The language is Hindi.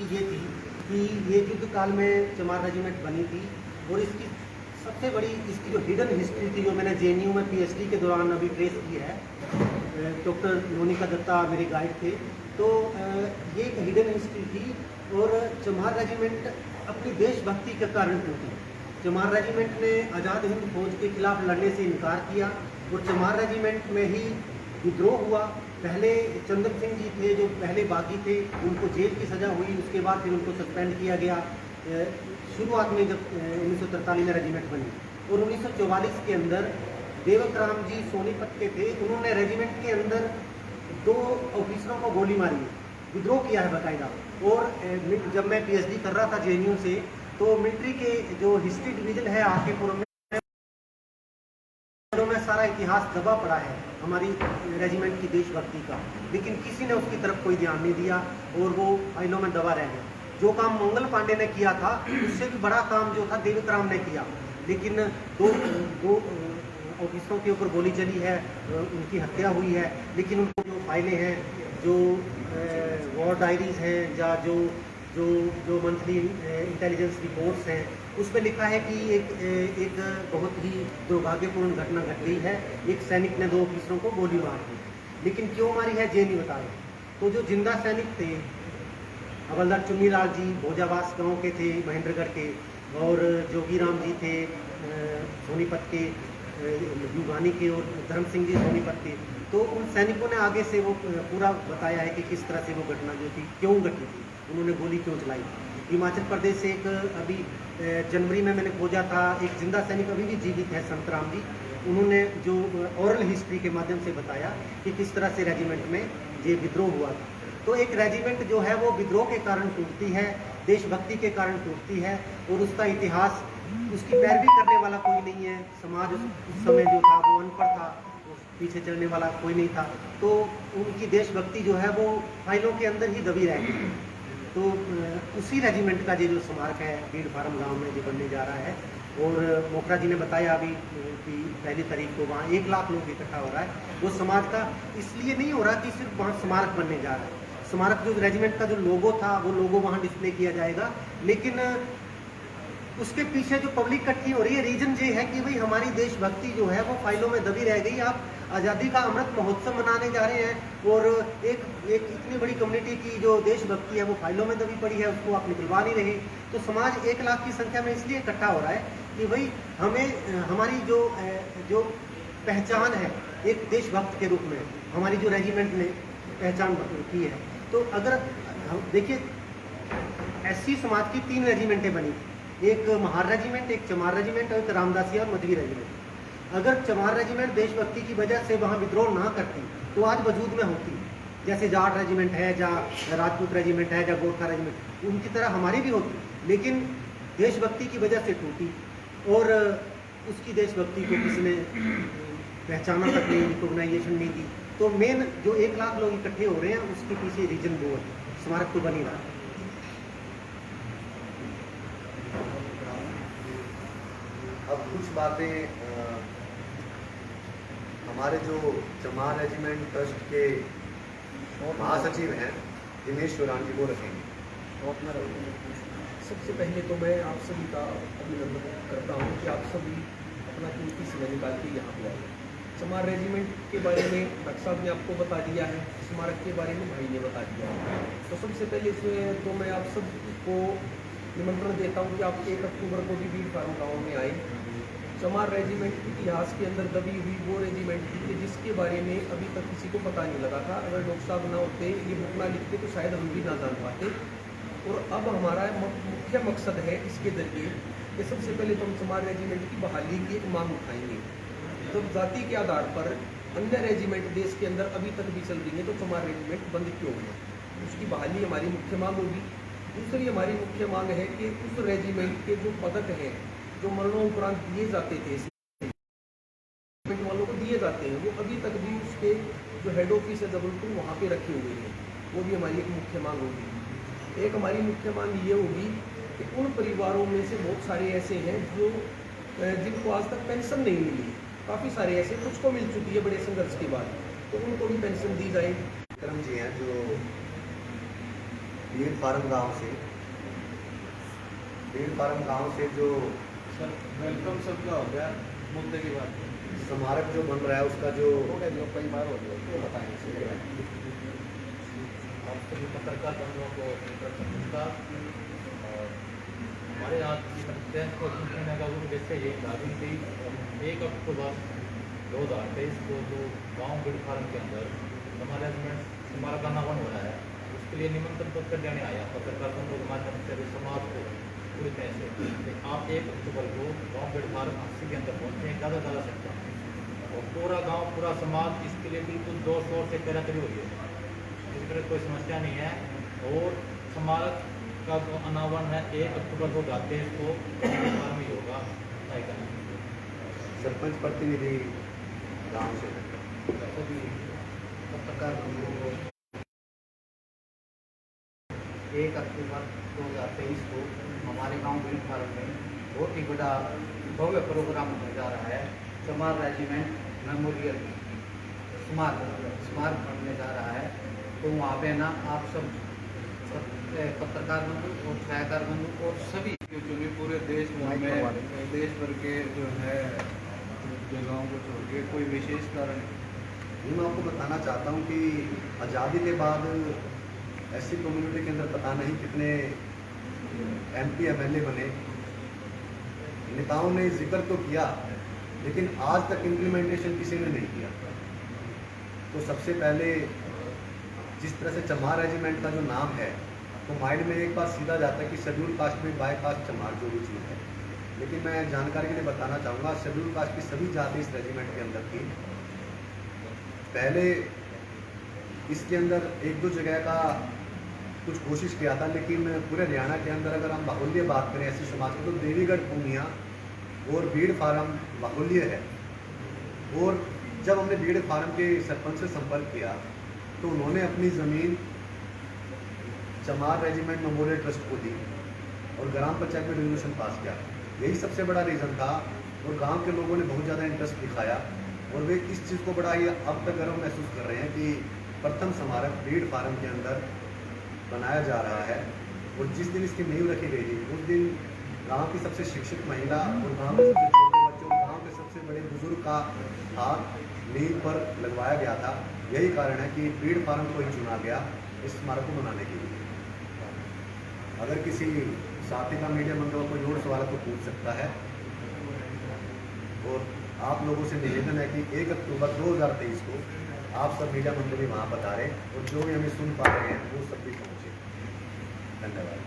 ये थी कि ये युद्ध काल में चमार रेजिमेंट बनी थी और इसकी सबसे बड़ी इसकी जो हिडन हिस्ट्री थी जो मैंने जेएनयू में पीएचडी के दौरान अभी ट्रेस की है। डॉक्टर मोनिका दत्ता मेरे गाइड थे। तो ये एक हिडन हिस्ट्री थी और चमार रेजिमेंट अपनी देशभक्ति के कारण टूटी। चमार रेजिमेंट ने आज़ाद हिंद फौज के खिलाफ लड़ने से इनकार किया और चमार रेजिमेंट में ही विद्रोह हुआ। पहले चंदन सिंह जी थे जो पहले बागी थे, उनको जेल की सज़ा हुई, उसके बाद फिर उनको सस्पेंड किया गया। शुरुआत में जब 1943 में रेजिमेंट बनी और 1944 के अंदर देवक राम जी सोनीपत के थे, उन्होंने रेजिमेंट के अंदर 2 ऑफिसरों को गोली मारी है, विद्रोह किया है बाकायदा। और जब मैं पीएचडी कर रहा था जेएनयू से, तो मिलिट्री के जो हिस्ट्री डिवीजन है आरकेपुरम में सारा इतिहास दबा पड़ा है हमारी रेजिमेंट की देशभक्ति का, लेकिन किसी ने उसकी तरफ कोई ध्यान नहीं दिया और वो फाइलों में दबा रह गया। जो काम मंगल पांडे ने किया था उससे भी बड़ा काम जो था देवक राम ने किया, लेकिन दो ऑफिसरों के ऊपर गोली चली है, उनकी हत्या हुई है। लेकिन उनको जो फाइलें हैं, जो वॉर डायरीज हैं या जो मंथली इंटेलिजेंस रिपोर्ट्स हैं, उसमें लिखा है कि एक बहुत ही दुर्भाग्यपूर्ण घटना घट गई है। एक सैनिक ने 2 ऑफिसरों को गोली मार दी, लेकिन क्यों मारी है ये नहीं बता रहे। तो जो जिंदा सैनिक थे, हवलदार चुन्नीलाल जी भोजावास गांव के थे, महेंद्रगढ़ के, और जोगीराम जी थे सोनीपत के, युगानी के, और धर्म सिंह जी सोनीपत के। तो उन सैनिकों ने आगे से वो पूरा बताया है कि किस तरह से वो घटना जो थी क्यों घटी थी, उन्होंने गोली क्यों चलाई। हिमाचल प्रदेश से एक अभी जनवरी में मैंने खोजा था, एक जिंदा सैनिक अभी भी जीवित है, संतराम जी। उन्होंने जो ओरल हिस्ट्री के माध्यम से बताया कि किस तरह से रेजिमेंट में ये विद्रोह हुआ था। तो एक रेजिमेंट जो है वो विद्रोह के कारण टूटती है, देशभक्ति के कारण टूटती है, और उसका इतिहास, उसकी पैरवी करने वाला कोई नहीं है। समाज उस समय जो था वो अनपढ़ था, पीछे चलने वाला कोई नहीं था। तो उनकी देशभक्ति जो है वो फाइलों के अंदर ही दबी रह गई। तो उसी रेजिमेंट का ये जो स्मारक है बीड़ फार्म गांव में जो बनने जा रहा है, और मोखरा जी ने बताया अभी कि 1 तारीख को वहाँ 1 लाख लोग इकट्ठा हो रहा है। वो समाज का इसलिए नहीं हो रहा कि सिर्फ वहाँ स्मारक बनने जा रहा है। स्मारक जो रेजिमेंट का जो लोगो था वो लोगो वहाँ डिस्प्ले किया जाएगा, लेकिन उसके पीछे जो पब्लिक इकट्ठी हो रही है, रीजन ये है कि भाई हमारी देशभक्ति जो है वो फाइलों में दबी रह गई। आप आज़ादी का अमृत महोत्सव मनाने जा रहे हैं और एक इतनी बड़ी कम्युनिटी की जो देशभक्ति है वो फाइलों में दबी पड़ी है, उसको आप निकलवा नहीं रहे। तो समाज 1 लाख की संख्या में इसलिए इकट्ठा हो रहा है कि भाई हमें हमारी जो पहचान है एक देशभक्त के रूप में, हमारी जो रेजिमेंट ने पहचान की है। तो अगर हम देखिए, एससी समाज की 3 रेजिमेंटें बनी, एक महार रेजिमेंट, एक चमार रेजिमेंट और एक रामदासिया और मजवी रेजिमेंट। अगर चमार रेजिमेंट देशभक्ति की वजह से वहाँ विद्रोह ना करती तो आज वजूद में होती। जैसे जाट रेजिमेंट है, या राजपूत रेजिमेंट है, या गोरखा रेजिमेंट, उनकी तरह हमारी भी होती, लेकिन देशभक्ति की वजह से टूटी और उसकी देशभक्ति को किसी ने पहचाना तक नहीं, रिकॉग्नाइजेशन नहीं दी। तो मेन जो 1 लाख लोग इकट्ठे हो रहे हैं उसके पीछे रीजन वो है, स्मारक तो बनी रहा। अब कुछ बातें हमारे जो चमार रेजिमेंट ट्रस्ट के महासचिव हैं दिनेश चौरान जी को रखेंगे। सबसे पहले तो मैं आप सभी का अभिनंदन करता हूँ कि आप सभी अपना कीमती समय निकाल के यहाँ पे आए। चमार रेजिमेंट के बारे में डॉक्टर साहब ने आपको बता दिया है, स्मारक के बारे में भाई ने बता दिया है। तो सबसे पहले इसमें तो मैं आप सबको निमंत्रण देता हूँ कि आप 1 अक्टूबर को भी बीड़ फार्म गाँव में आए। चमार रेजिमेंट इतिहास के अंदर दबी हुई वो रेजिमेंट थी जिसके बारे में अभी तक किसी को पता नहीं लगा था। अगर डॉक्टर साहब ना होते, ये बुक ना लिखते, तो शायद हम भी ना जान पाते। और अब हमारा मुख्य मकसद है इसके जरिए कि सबसे पहले तो हम चमार रेजिमेंट की बहाली की एक मांग उठाएंगे। तो जाति के आधार पर अन्य रेजिमेंट देश के अंदर अभी तक भी चल रही है, तो चमार रेजिमेंट बंद क्यों है, उसकी बहाली हमारी मुख्य मांग होगी। दूसरी हमारी मुख्य मांग है कि उस रेजिमेंट के जो पदक हैं जो मरणोपरांत दिए जाते थे, वालों को दिए जाते हैं, वो अभी तक भी उसके जो हेड ऑफिस है जबलपुर वहाँ पे रखे हुए हैं। वो भी हमारी एक मुख्य मांग होगी। एक हमारी मुख्य मांग ये होगी कि उन परिवारों में से बहुत सारे ऐसे हैं जो जिनको आज तक पेंशन नहीं मिली, काफ़ी सारे ऐसे, कुछ को मिल चुकी है बड़े संघर्ष के बाद, तो उनको भी पेंशन दी जाए। विक्रम जी हैं जो बीड़ फार्म गांव से जो सर वेलकम सबका हो गया, मुद्दे की बात है। स्मारक जो बन रहा है उसका जो कई बार हो गया तो बताएं। आप सभी पत्रकार बंधुओं को नमस्कार। और हमारे यहाँ की पंचायत को पूछने का उद्देश्य ये था कि 1 अक्टूबर 2023 को जो गांव बीड़ फार्म के अंदर हमारे स्मारक का अनावरण हो रहा है, उसके लिए निमंत्रण पत्र देने आया पत्रकार बंधुओं के माध्यम से समाज को पूरी तरह से कि आप 1 अक्टूबर को गांव बीड़ फार्म 80 के अंदर पहुँचे, ज़्यादा संख्या में, और पूरा गांव पूरा समाज इसके लिए बिल्कुल जोर शोर से तैयारी हुई है। इस तरह कोई समस्या नहीं है। और स्मारक का जो अनावरण है 1 अक्टूबर को 2023 को फार्म ही होगा। सरपंच प्रतिनिधि गांव से सभी पत्रकार बंधुओं को 1 अक्टूबर 2023 को हमारे गांव बीड़ फार्म में बहुत ही बड़ा भव्य प्रोग्राम होने जा रहा है। चमार रेजिमेंट मेमोरियल स्मारक बनने जा रहा है। तो वहाँ पे ना आप सब पत्रकार बंधु और छायाकार बंधु और सभी क्योंकि पूरे देश में देश भर के जो है जगहों को छोड़ के कोई विशेष कारण ये मैं आपको बताना चाहता हूँ कि आज़ादी के बाद ऐसी कम्युनिटी के अंदर पता नहीं कितने MP MLA बने, नेताओं ने जिक्र तो किया लेकिन आज तक इम्प्लीमेंटेशन किसी ने नहीं किया। तो सबसे पहले जिस तरह से चमार रेजिमेंट का जो नाम है तो माइंड में एक बार सीधा जाता है कि शेड्यूल कास्ट में बाय कास्ट चमार जो भी चीज़ है, लेकिन मैं जानकारी के लिए बताना चाहूँगा शेड्यूल कास्ट की सभी जाति इस रेजिमेंट के अंदर थी। पहले इसके अंदर 1-2 जगह का कुछ कोशिश किया था, लेकिन पूरे हरियाणा के अंदर अगर हम बाहुल्य बात करें ऐसे समाज की तो देवीगढ़ पूर्णिया और बीड़ फार्म बाहुल्य है। और जब हमने बीड़ फार्म के सरपंच से संपर्क किया तो उन्होंने अपनी ज़मीन चमार रेजिमेंट मेमोरियल ट्रस्ट को दी और ग्राम पंचायत में रेजोल्यूशन पास किया। यही सबसे बड़ा रीज़न था और गांव के लोगों ने बहुत ज़्यादा इंटरेस्ट दिखाया और वे इस चीज़ को बड़ा ही अब तक गर्व महसूस कर रहे हैं कि प्रथम स्मारक बीड़ फार्म के अंदर बनाया जा रहा है। और जिस दिन इसकी नींव रखी गई थी उस दिन गांव की सबसे शिक्षित महिला और गांव के सबसे छोटे बच्चों और गांव के सबसे बड़े बुजुर्ग का हाथ नींव पर लगवाया गया था। यही कारण है कि बीड़ फार्म को ही चुना गया इस स्मारक को बनाने के लिए। अगर किसी साथी का मीडिया बंधुओं को जोड़ सवाल तो पूछ सकता है। और आप लोगों से निवेदन है कि 1 अक्टूबर 2023 को आप सब मीडिया बंधु भी वहाँ पधारे और जो भी हमें सुन पा रहे हैं वो सब भी पहुँचे। धन्यवाद।